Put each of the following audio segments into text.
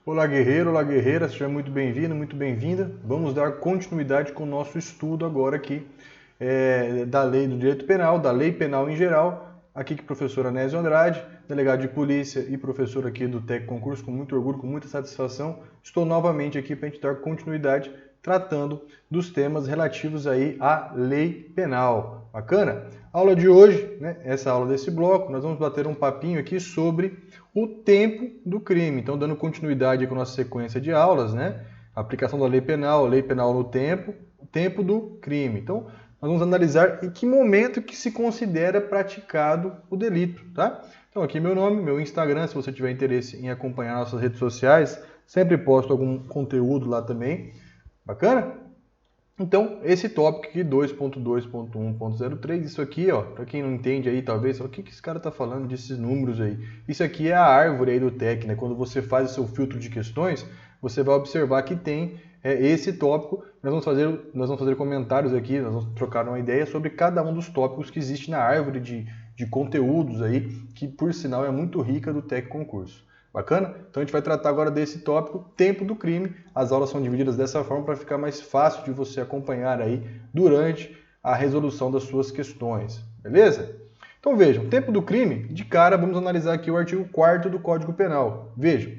Olá guerreiro, olá guerreira, seja muito bem-vindo, muito bem-vinda. Vamos dar continuidade com o nosso estudo agora aqui da lei do direito penal, da lei penal em geral. Aqui que o professor Anésio Andrade, delegado de polícia e professor aqui do TEC Concurso, com muito orgulho, com muita satisfação. Estou novamente aqui para a gente dar continuidade tratando dos temas relativos aí à lei penal. Bacana? Aula de hoje, né, essa aula desse bloco, nós vamos bater um papinho aqui sobre o tempo do crime. Então, dando continuidade com a nossa sequência de aulas, né? Aplicação da lei penal no tempo, o tempo do crime. Então, nós vamos analisar em que momento que se considera praticado o delito, tá? Então, aqui meu nome, meu Instagram, se você tiver interesse em acompanhar nossas redes sociais, sempre posto algum conteúdo lá também. Bacana? Então, esse tópico aqui, 2.2.1.03, isso aqui, ó, para quem não entende aí, talvez, o que esse cara tá falando desses números aí? Isso aqui é a árvore aí do TEC, né? Quando você faz o seu filtro de questões, você vai observar que tem esse tópico. Nós vamos fazer comentários aqui, nós vamos trocar uma ideia sobre cada um dos tópicos que existe na árvore de conteúdos aí, que por sinal é muito rica do TEC Concurso. Bacana? Então a gente vai tratar agora desse tópico, tempo do crime. As aulas são divididas dessa forma para ficar mais fácil de você acompanhar aí durante a resolução das suas questões. Beleza? Então vejam, tempo do crime, de cara vamos analisar aqui o artigo 4º do Código Penal. Vejam,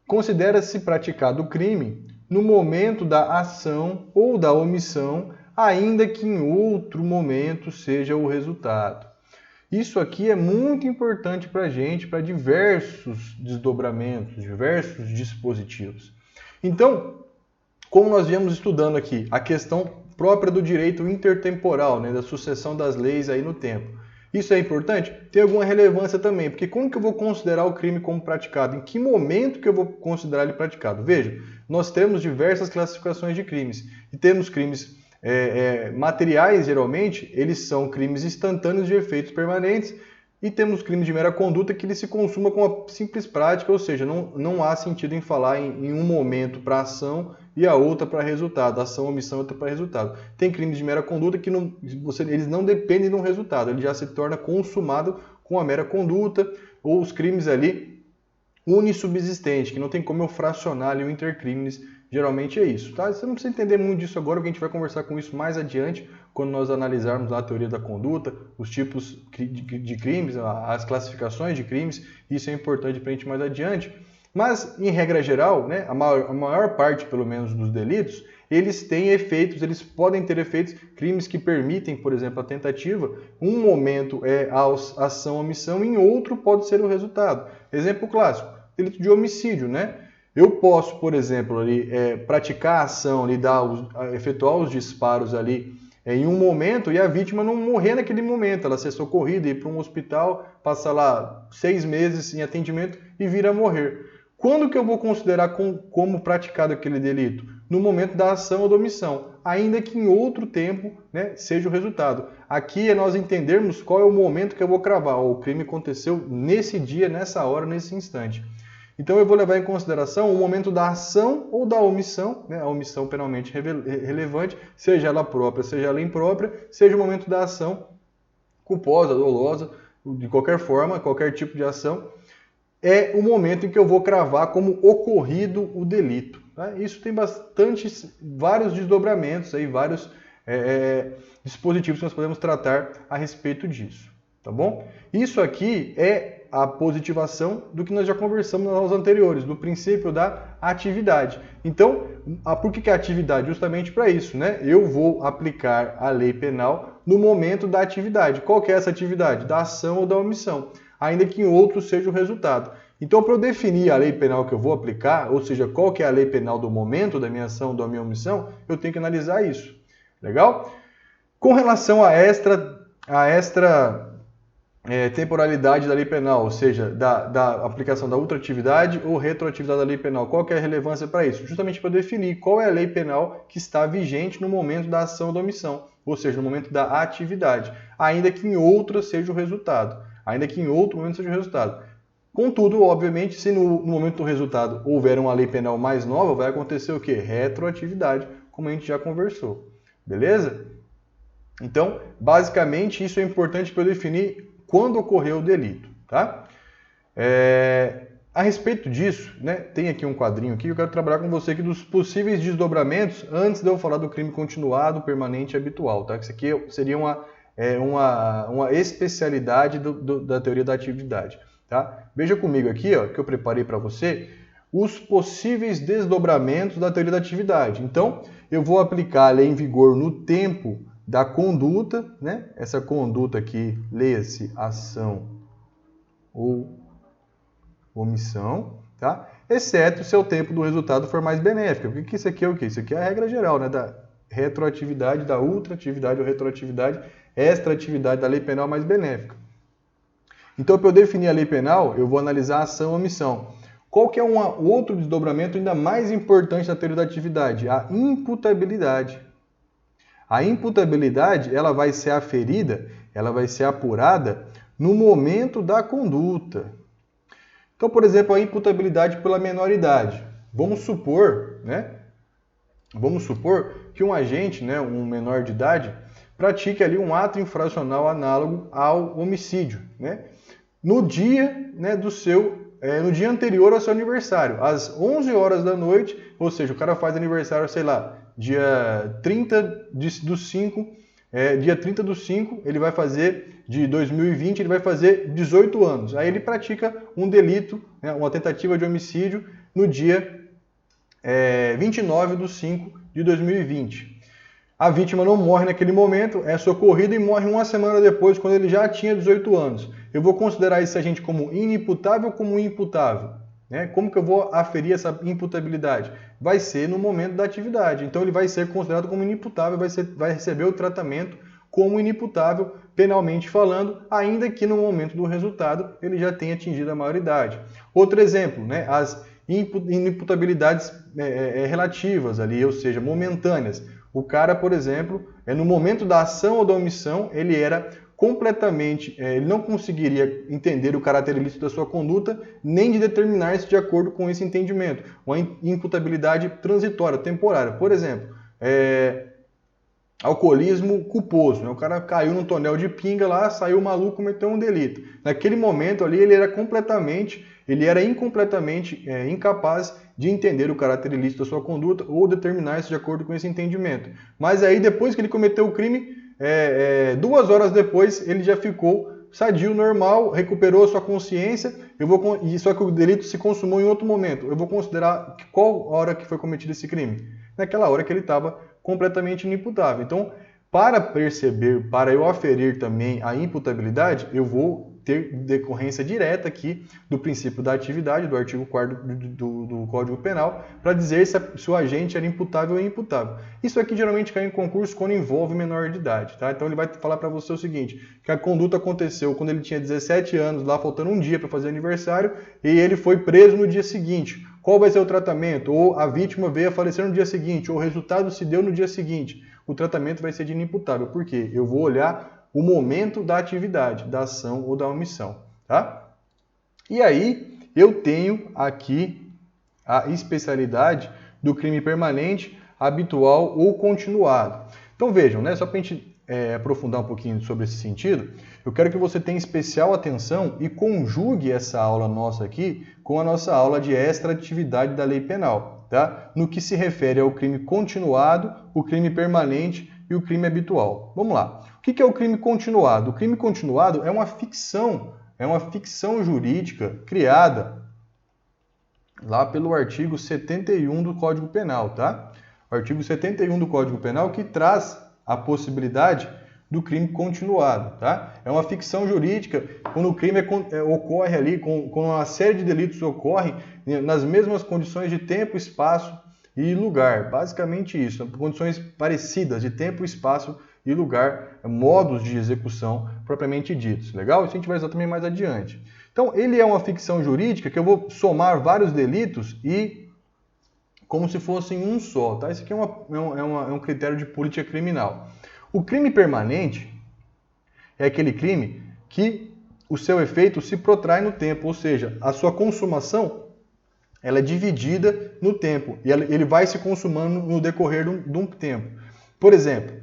considera-se praticado o crime no momento da ação ou da omissão, ainda que em outro momento seja o resultado. Isso aqui é muito importante para a gente, para diversos desdobramentos, diversos dispositivos. Então, como nós viemos estudando aqui, a questão própria do direito intertemporal, né, da sucessão das leis aí no tempo. Isso é importante? Tem alguma relevância também, porque como que eu vou considerar o crime como praticado? Em que momento que eu vou considerar ele praticado? Veja, nós temos diversas classificações de crimes. E temos crimes materiais, geralmente, eles são crimes instantâneos de efeitos permanentes, e temos crimes de mera conduta que ele se consuma com a simples prática, ou seja, não há sentido em falar em um momento para ação e a outra para resultado, ação, omissão, outra para resultado. Tem crimes de mera conduta que eles não dependem de um resultado, ele já se torna consumado com a mera conduta, ou os crimes ali unissubsistentes, que não tem como eu fracionar ali o intercrimes. Geralmente é isso, tá? Você não precisa entender muito disso agora, porque a gente vai conversar com isso mais adiante, quando nós analisarmos a teoria da conduta, os tipos de crimes, as classificações de crimes, isso é importante para a gente mais adiante. Mas, em regra geral, né, a maior parte, pelo menos, dos delitos, eles têm efeitos, eles podem ter efeitos, crimes que permitem, por exemplo, a tentativa, um momento é a ação ou omissão, em outro pode ser o resultado. Exemplo clássico, delito de homicídio, né? Eu posso, por exemplo, ali, praticar a ação, ali, efetuar os disparos ali em um momento e a vítima não morrer naquele momento, ela ser socorrida, ir para um hospital, passar lá 6 meses em atendimento e vir a morrer. Quando que eu vou considerar como praticado aquele delito? No momento da ação ou da omissão, ainda que em outro tempo, né, seja o resultado. Aqui é nós entendermos qual é o momento que eu vou cravar. O crime aconteceu nesse dia, nessa hora, nesse instante. Então eu vou levar em consideração o momento da ação ou da omissão, né, a omissão penalmente relevante, seja ela própria, seja ela imprópria, seja o momento da ação culposa, dolosa, de qualquer forma, qualquer tipo de ação, é o momento em que eu vou cravar como ocorrido o delito. Tá? Isso tem vários desdobramentos, aí, vários dispositivos que nós podemos tratar a respeito disso. Tá bom? Isso aqui é a positivação do que nós já conversamos nas aulas anteriores, do princípio da atividade. Então, por que é atividade? Justamente para isso, né? Eu vou aplicar a lei penal no momento da atividade. Qual que é essa atividade? Da ação ou da omissão, ainda que em outro seja o resultado. Então, para eu definir a lei penal que eu vou aplicar, ou seja, qual que é a lei penal do momento da minha ação ou da minha omissão, eu tenho que analisar isso. Legal? Com relação a temporalidade da lei penal, ou seja, da aplicação da ultratividade ou retroatividade da lei penal. Qual que é a relevância para isso? Justamente para definir qual é a lei penal que está vigente no momento da ação ou da omissão, ou seja, no momento da atividade, ainda que em outra seja o resultado. Ainda que em outro momento seja o resultado. Contudo, obviamente, se no momento do resultado houver uma lei penal mais nova, vai acontecer o quê? Retroatividade, como a gente já conversou. Beleza? Então, basicamente, isso é importante para eu definir quando ocorreu o delito, tá? A respeito disso, né, tem aqui um quadrinho aqui, eu quero trabalhar com você aqui dos possíveis desdobramentos antes de eu falar do crime continuado, permanente e habitual, tá? Isso aqui seria uma especialidade da teoria da atividade, tá? Veja comigo aqui, ó, que eu preparei para você os possíveis desdobramentos da teoria da atividade. Então, eu vou aplicar a lei em vigor no tempo da conduta, né? Essa conduta aqui, leia-se ação ou omissão, tá? Exceto se o tempo do resultado for mais benéfico. Porque isso aqui é o quê? Isso aqui é a regra geral, né? Da retroatividade, da ultraatividade ou retroatividade, extraatividade da lei penal mais benéfica. Então, para eu definir a lei penal, eu vou analisar a ação ou omissão. Qual que é um outro desdobramento ainda mais importante da teoria da atividade? A imputabilidade. A imputabilidade, ela vai ser aferida, ela vai ser apurada no momento da conduta. Então, por exemplo, a imputabilidade pela menoridade. Vamos supor, né? Vamos supor que um agente, né, um menor de idade, pratique ali um ato infracional análogo ao homicídio, né? No dia, né, no dia anterior ao seu aniversário, às 11 horas da noite, ou seja, o cara faz aniversário, sei lá, dia 30 do 5, dia 30 do 5, ele vai fazer, de 2020, ele vai fazer 18 anos. Aí ele pratica um delito, né, uma tentativa de homicídio, no dia 29 do 5 de 2020. A vítima não morre naquele momento, é socorrida e morre uma semana depois, quando ele já tinha 18 anos. Eu vou considerar esse agente como inimputável ou como imputável? Né? Como que eu vou aferir essa imputabilidade? Vai ser no momento da atividade. Então ele vai ser considerado como inimputável, vai receber o tratamento como inimputável, penalmente falando, ainda que no momento do resultado ele já tenha atingido a maioridade. Outro exemplo, né? As inimputabilidades relativas ali, ou seja, momentâneas. O cara, por exemplo, no momento da ação ou da omissão, ele era completamente, ele não conseguiria entender o caráter ilícito da sua conduta, nem de determinar-se de acordo com esse entendimento. Uma imputabilidade transitória, temporária. Por exemplo, alcoolismo culposo, né? O cara caiu num tonel de pinga lá, saiu maluco, cometeu um delito. Naquele momento ali, ele era incompletamente incapaz de entender o caráter ilícito da sua conduta ou determinar-se de acordo com esse entendimento. Mas aí, depois que ele cometeu o crime, 2 horas depois, ele já ficou sadio, normal, recuperou a sua consciência, só que o delito se consumou em outro momento. Eu vou considerar qual hora que foi cometido esse crime? Naquela hora que ele estava completamente inimputável. Então, para eu aferir também a imputabilidade, eu vou ter decorrência direta aqui do princípio da atividade, do artigo 4º do Código Penal, para dizer se o agente era imputável ou imputável. Isso aqui geralmente cai em concurso quando envolve menor de idade, tá? Então ele vai falar para você o seguinte, que a conduta aconteceu quando ele tinha 17 anos, lá faltando um dia para fazer aniversário, e ele foi preso no dia seguinte. Qual vai ser o tratamento? Ou a vítima veio a falecer no dia seguinte, ou o resultado se deu no dia seguinte. O tratamento vai ser de inimputável. Por quê? Eu vou olhar o momento da atividade, da ação ou da omissão, tá? E aí, eu tenho aqui a especialidade do crime permanente, habitual ou continuado. Então vejam, né? Só para a gente aprofundar um pouquinho sobre esse sentido, eu quero que você tenha especial atenção e conjugue essa aula nossa aqui com a nossa aula de extra-atividade da lei penal, tá? No que se refere ao crime continuado, o crime permanente e o crime habitual. Vamos lá. O que é o crime continuado? O crime continuado é uma ficção jurídica criada lá pelo artigo 71 do Código Penal, tá? O artigo 71 do Código Penal que traz a possibilidade do crime continuado, tá? É uma ficção jurídica quando o crime ocorre ali, quando uma série de delitos ocorrem nas mesmas condições de tempo, espaço e lugar. Basicamente isso, condições parecidas de tempo, espaço e lugar, modos de execução propriamente ditos. Legal? Isso a gente vai usar também mais adiante. Então, ele é uma ficção jurídica que eu vou somar vários delitos e como se fossem um só, tá? Isso aqui é um critério de política criminal. O crime permanente é aquele crime que o seu efeito se protrai no tempo, ou seja, a sua consumação ela é dividida no tempo e ele vai se consumando no decorrer de um tempo. Por exemplo,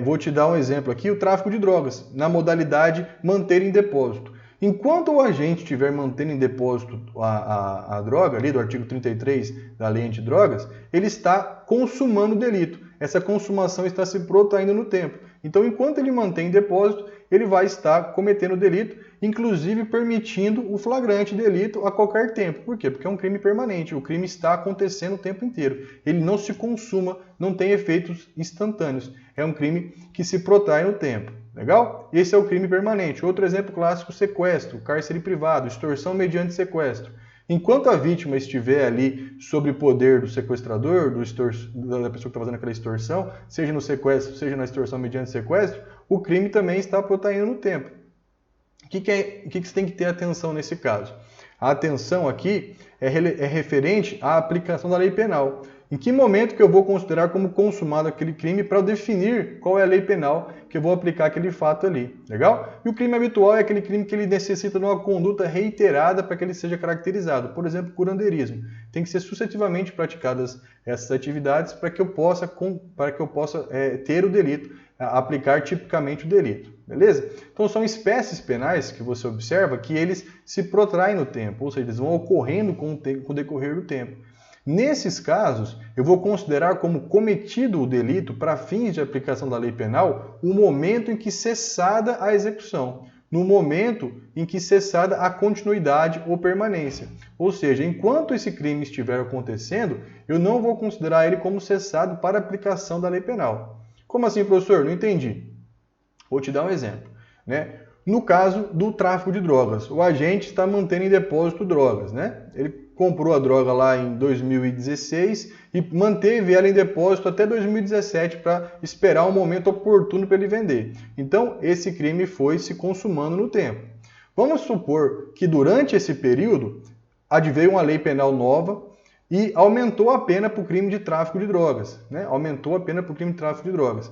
Vou te dar um exemplo aqui, o tráfico de drogas, na modalidade manter em depósito. Enquanto o agente estiver mantendo em depósito a droga, ali do artigo 33 da lei antidrogas, ele está consumando o delito. Essa consumação está se protraindo no tempo. Então, enquanto ele mantém em depósito, ele vai estar cometendo o delito, inclusive permitindo o flagrante delito a qualquer tempo. Por quê? Porque é um crime permanente. O crime está acontecendo o tempo inteiro. Ele não se consuma, não tem efeitos instantâneos. É um crime que se protrai no tempo. Legal? Esse é o crime permanente. Outro exemplo clássico, sequestro, cárcere privado, extorsão mediante sequestro. Enquanto a vítima estiver ali sob poder do sequestrador, da pessoa que está fazendo aquela extorsão, seja no sequestro, seja na extorsão mediante sequestro, o crime também está protraindo no tempo. O que você tem que ter atenção nesse caso? A atenção aqui é referente à aplicação da lei penal. Em que momento que eu vou considerar como consumado aquele crime para eu definir qual é a lei penal que eu vou aplicar aquele fato ali, legal? E o crime habitual é aquele crime que ele necessita de uma conduta reiterada para que ele seja caracterizado. Por exemplo, curandeirismo. Tem que ser sucessivamente praticadas essas atividades para que eu possa ter o delito, aplicar tipicamente o delito, beleza? Então são espécies penais que você observa que eles se protraem no tempo, ou seja, eles vão ocorrendo com o decorrer do tempo. Nesses casos, eu vou considerar como cometido o delito para fins de aplicação da lei penal o momento em que cessada a execução, no momento em que cessada a continuidade ou permanência. Ou seja, enquanto esse crime estiver acontecendo, eu não vou considerar ele como cessado para aplicação da lei penal. Como assim, professor? Não entendi. Vou te dar um exemplo, né? No caso do tráfico de drogas, o agente está mantendo em depósito drogas, né? Ele comprou a droga lá em 2016 e manteve ela em depósito até 2017 para esperar um momento oportuno para ele vender. Então, esse crime foi se consumando no tempo. Vamos supor que durante esse período adveio uma lei penal nova e aumentou a pena para o crime de tráfico de drogas, né? Aumentou a pena para o crime de tráfico de drogas.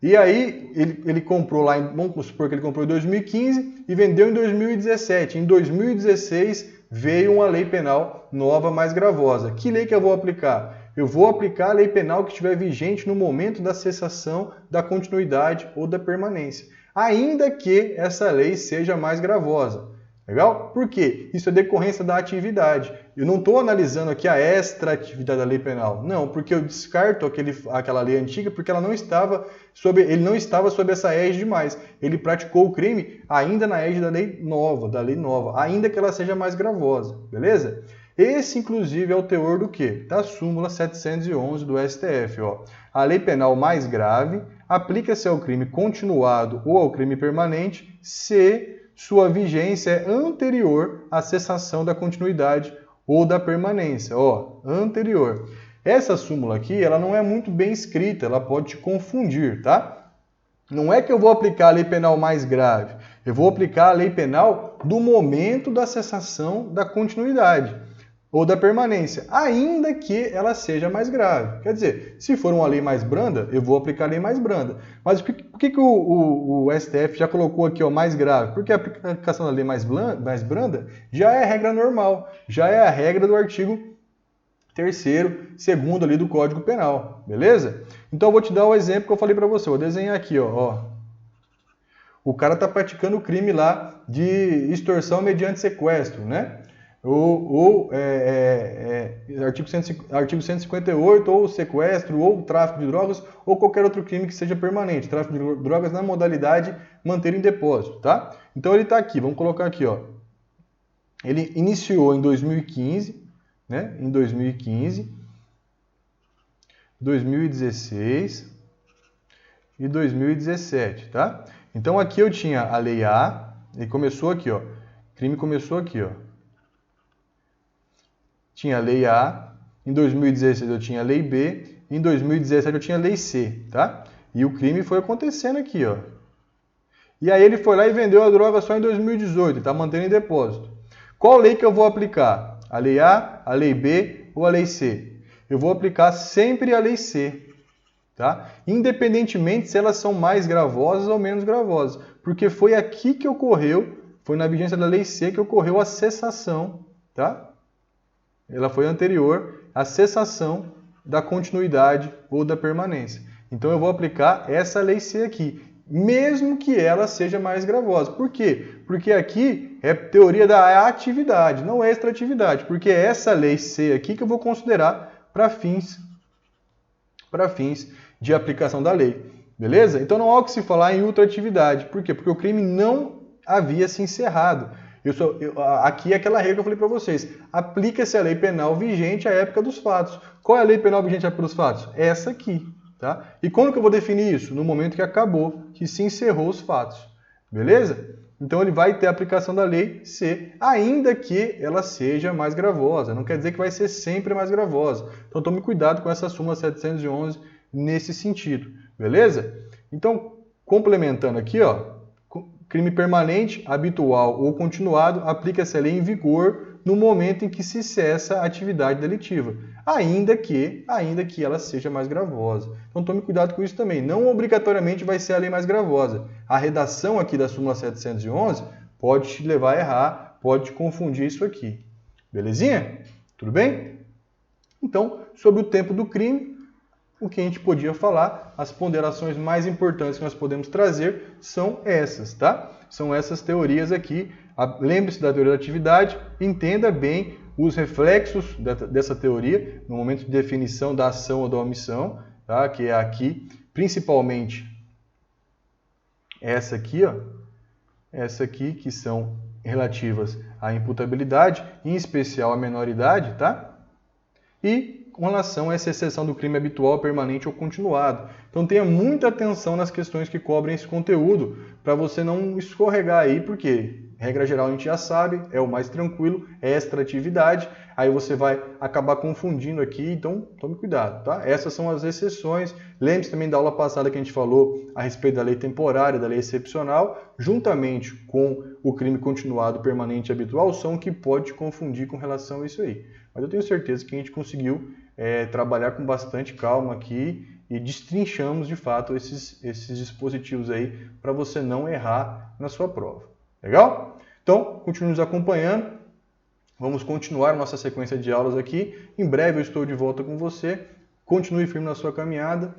E aí, ele comprou lá, vamos supor que ele comprou em 2015 e vendeu em 2017. Em 2016, veio uma lei penal nova, mais gravosa. Que lei que eu vou aplicar? Eu vou aplicar a lei penal que estiver vigente no momento da cessação, da continuidade ou da permanência. Ainda que essa lei seja mais gravosa. Legal? Por quê? Isso é decorrência da atividade. Eu não estou analisando aqui a extra-atividade da lei penal. Não, porque eu descarto aquela lei antiga porque ele não estava sob essa égide mais. Ele praticou o crime ainda na égide da lei nova, ainda que ela seja mais gravosa. Beleza? Esse, inclusive, é o teor do quê? Da súmula 711 do STF. Ó. A lei penal mais grave aplica-se ao crime continuado ou ao crime permanente se sua vigência é anterior à cessação da continuidade ou da permanência. Ó, anterior. Essa súmula aqui, ela não é muito bem escrita, ela pode te confundir, tá? Não é que eu vou aplicar a lei penal mais grave, eu vou aplicar a lei penal do momento da cessação da continuidade ou da permanência, ainda que ela seja mais grave. Quer dizer, se for uma lei mais branda, eu vou aplicar a lei mais branda. Mas por que o STF já colocou aqui ó, mais grave? Porque a aplicação da lei mais branda já é a regra normal, já é a regra do artigo 3º, 2º ali do Código Penal, beleza? Então eu vou te dar o exemplo que eu falei para você, vou desenhar aqui, ó. O cara está praticando o crime lá de extorsão mediante sequestro, né? Artigo 158, ou sequestro, ou tráfico de drogas, ou qualquer outro crime que seja permanente. Tráfico de drogas na modalidade manter em depósito, tá? Então ele está aqui, vamos colocar aqui, ó. Ele iniciou em 2015, né? Em 2015, 2016 e 2017, tá? Então aqui eu tinha a lei A, e começou aqui, ó. O crime começou aqui, ó. Tinha a lei A, em 2016 eu tinha a lei B, em 2017 eu tinha a lei C, tá? E o crime foi acontecendo aqui, ó. E aí ele foi lá e vendeu a droga só em 2018, tá mantendo em depósito. Qual lei que eu vou aplicar? A lei A, a lei B ou a lei C? Eu vou aplicar sempre a lei C, tá? Independentemente se elas são mais gravosas ou menos gravosas, porque foi aqui que ocorreu, foi na vigência da lei C que ocorreu a cessação, tá? Ela foi anterior à cessação da continuidade ou da permanência. Então eu vou aplicar essa lei C aqui, mesmo que ela seja mais gravosa. Por quê? Porque aqui é teoria da atividade, não extratividade, porque é essa lei C aqui que eu vou considerar para fins de aplicação da lei. Beleza? Então não há o que se falar em ultratividade. Por quê? Porque o crime não havia se encerrado. Aqui é aquela regra que eu falei para vocês. Aplica-se a lei penal vigente à época dos fatos. Qual é a lei penal vigente à época dos fatos? Essa aqui. Tá? E quando que eu vou definir isso? No momento que acabou, que se encerrou os fatos. Beleza? Então ele vai ter a aplicação da lei C, ainda que ela seja mais gravosa. Não quer dizer que vai ser sempre mais gravosa. Então tome cuidado com essa súmula 711 nesse sentido. Beleza? Então, complementando aqui, ó, crime permanente, habitual ou continuado, aplica-se a lei em vigor no momento em que se cessa a atividade delitiva, ainda que ela seja mais gravosa. Então tome cuidado com isso também. Não obrigatoriamente vai ser a lei mais gravosa. A redação aqui da súmula 711 pode te levar a errar, pode te confundir isso aqui. Belezinha? Tudo bem? Então, sobre o tempo do crime, o que a gente podia falar, as ponderações mais importantes que nós podemos trazer são essas, tá? São essas teorias aqui. Lembre-se da teoria da atividade, entenda bem os reflexos dessa teoria no momento de definição da ação ou da omissão, tá? Que é aqui, principalmente essa aqui, ó, essa aqui, que são relativas à imputabilidade, em especial à menoridade, tá? E com relação a essa exceção do crime habitual, permanente ou continuado. Então tenha muita atenção nas questões que cobrem esse conteúdo, para você não escorregar aí, porque regra geral a gente já sabe, é o mais tranquilo, é extratividade, aí você vai acabar confundindo aqui, então tome cuidado, tá? Essas são as exceções. Lembre-se também da aula passada que a gente falou a respeito da lei temporária, da lei excepcional, juntamente com o crime continuado, permanente e habitual, são o que pode te confundir com relação a isso aí. Mas eu tenho certeza que a gente conseguiu trabalhar com bastante calma aqui e destrinchamos de fato esses dispositivos aí para você não errar na sua prova. Legal? Então, continue nos acompanhando. Vamos continuar nossa sequência de aulas aqui. Em breve eu estou de volta com você. Continue firme na sua caminhada.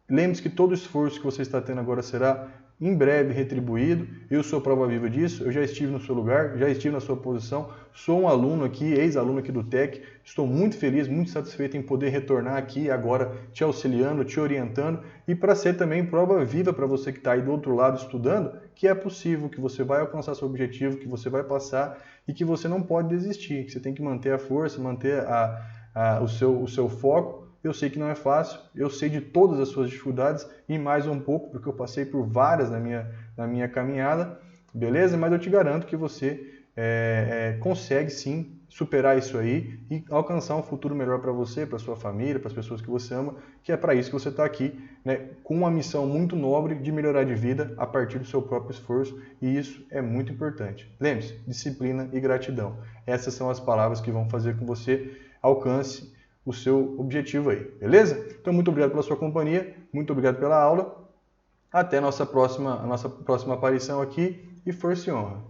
Lembre-se que todo esforço que você está tendo agora será em breve retribuído. Eu sou prova viva disso, eu já estive no seu lugar, já estive na sua posição, sou um aluno aqui, ex-aluno aqui do TEC, estou muito feliz, muito satisfeito em poder retornar aqui agora te auxiliando, te orientando e para ser também prova viva para você que está aí do outro lado estudando, que é possível, que você vai alcançar seu objetivo, que você vai passar e que você não pode desistir, que você tem que manter a força, manter o seu foco. Eu sei que não é fácil, eu sei de todas as suas dificuldades e mais um pouco, porque eu passei por várias na minha caminhada, beleza? Mas eu te garanto que você consegue sim superar isso aí e alcançar um futuro melhor para você, para sua família, para as pessoas que você ama, que é para isso que você está aqui, né? Com uma missão muito nobre de melhorar de vida a partir do seu próprio esforço, e isso é muito importante. Lembre-se, disciplina e gratidão. Essas são as palavras que vão fazer com que você alcance o seu objetivo aí, beleza? Então, muito obrigado pela sua companhia, muito obrigado pela aula. Até a nossa próxima aparição aqui e força e honra.